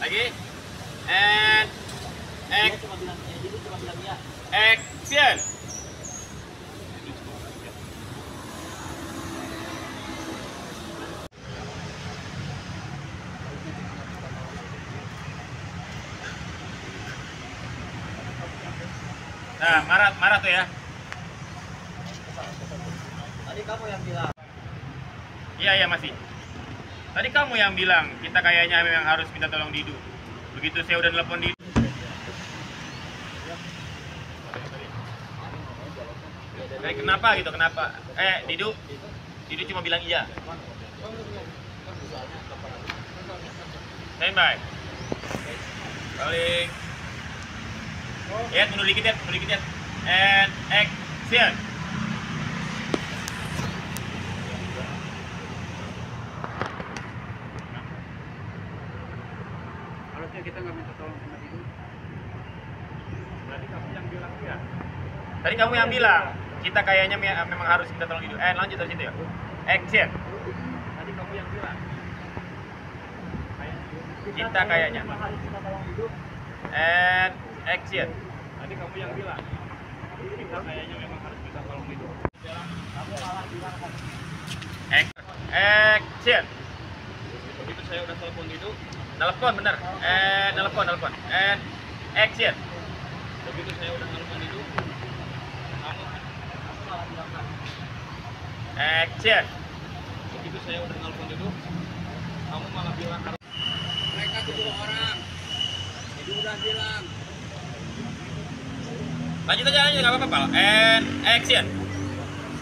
Lagi. And action. Nah, marah tuh ya. Tadi kamu yang bilang. Iya masih. Tadi kamu yang bilang kita kayaknya memang harus minta tolong Didu. Begitu saya udah nelpon Didu. Kenapa gitu? Kenapa? Didu cuma bilang iya. Standby. Balik. Ya, mundur dikit ya. And action. Harusnya kita nggak minta tolong sama Didu. Berarti kamu yang bilang ya. Tadi kamu yang bilang kita kayaknya memang harus minta tolong Didu. Lanjut dari situ ya. Action. Tadi kamu yang bilang. Kita kayaknya. Harus minta tolong Didu. And action. Tadi kamu yang bilang. Kita kayaknya memang harus minta tolong Didu. Kamu malah bilang kan. Action. Begitu saya udah telepon Didu. Telepon bener. Telepon. And action. Begitu saya udah telepon Didu. Kamu malah bilang kan. Action. Begitu saya udah telepon Didu. Kamu malah bilang harus. Mereka 7 orang. Didu udah bilang. Lanjut aja nggak apa-apa, Pal. And action.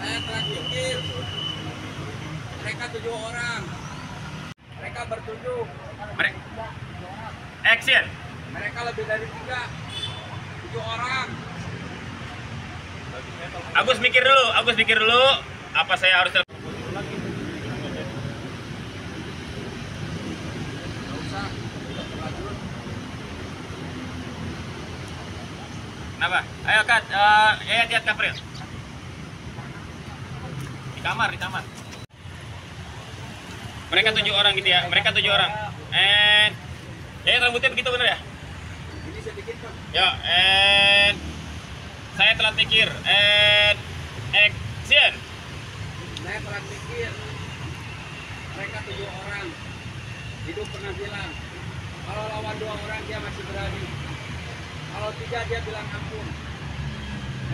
Saya telah pikir. Mereka 7 orang. Mereka bertujuh. Action. Mereka lebih dari 3. 7 orang. Agus mikir dulu. Apa saya harus telepon? Nggak usah. Lanjut. Kenapa? Ayo Kat, lihat Kapril. Di kamar. Mereka 7 orang gitu ya. And rambutnya begitu bener ya? Ini sedikit Pak. Ya, and saya telah pikir. And action. Saya telah pikir. Mereka 7 orang. Hidup pernah bilang, kalau lawan 2 orang dia masih berani. Kalau 3 dia bilang ampun.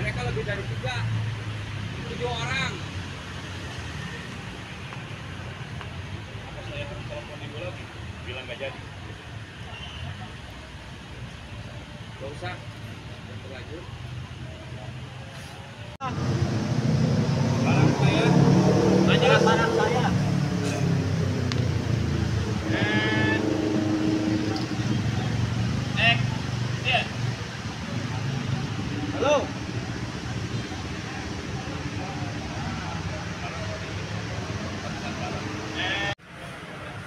Mereka lebih dari 3. 7 orang. Apa saya telepon ibu lagi? Bilang gak jadi. Gak usah. Lanjut. Barang saya. Lanjut barang saya. And action. Halo.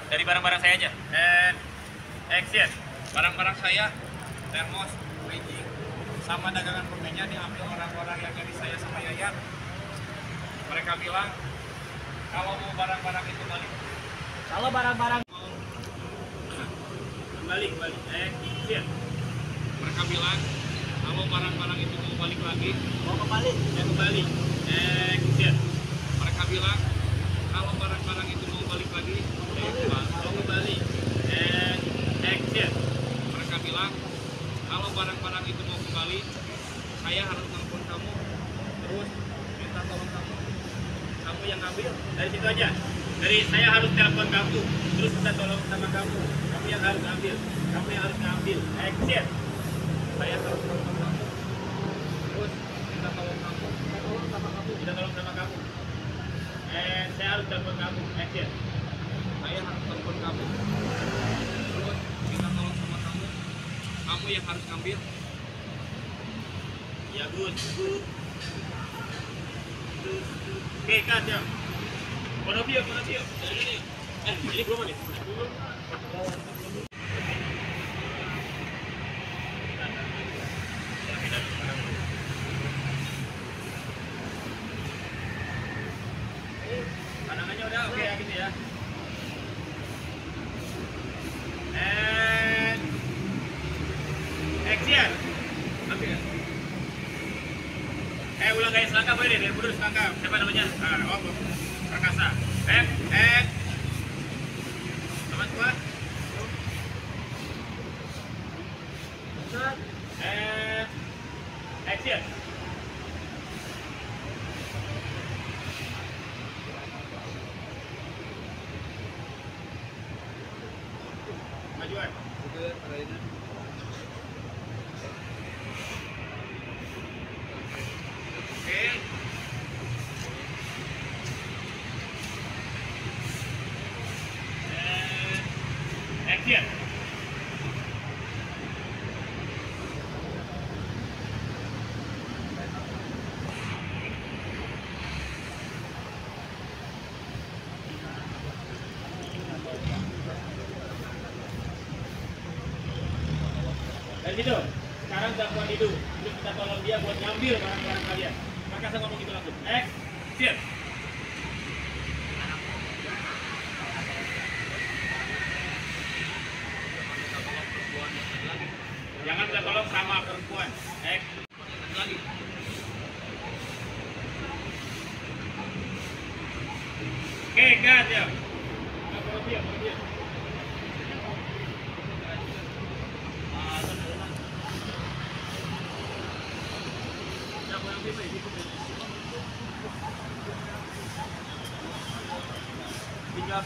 Dari barang-barang saya aja. And action. Barang-barang saya, termos, magic, sama dagangan permennya diambil orang-orang yang dari saya sama Yayat. Mereka bilang kalau mau barang-barang itu balik. Kalau barang-barang Kembali. Action. mereka bilang kalau barang-barang itu mau balik lagi, Mau kembali. Action. mereka bilang kalau barang-barang itu mau balik lagi, Mau kembali. And action. mereka bilang kalau barang-barang itu mau kembali, saya harus telepon kamu, terus minta tolong kamu yang ambil. Dari situ aja. Dari saya harus telepon kamu, terus minta tolong sama kamu. Kamu yang harus ambil. Action. Saya harus telepon kamu, terus minta tolong kamu. Minta tolong sama kamu. And saya harus telepon kamu. Action. Saya harus telepon kamu, terus minta tolong sama kamu. Kamu yang harus ngambil. Ya good. Oke, cut ya. Mana view? Ini belum nih. Pandangannya udah oke ya gitu ya. And tangkap ini, dari mundur tangkap. Siapa namanya? Oh, Prakasa. Teman kuat. Action. Majuan. Oke. Action. Dari situ, sekarang gangguan itu kita tolong dia buat ngambil barang-barang kalian. Maka saya ngomong gitu langsung. Action. Jangan minta tolong sama perempuan. Lagi. Oke, gas ya. Dia. Tinggal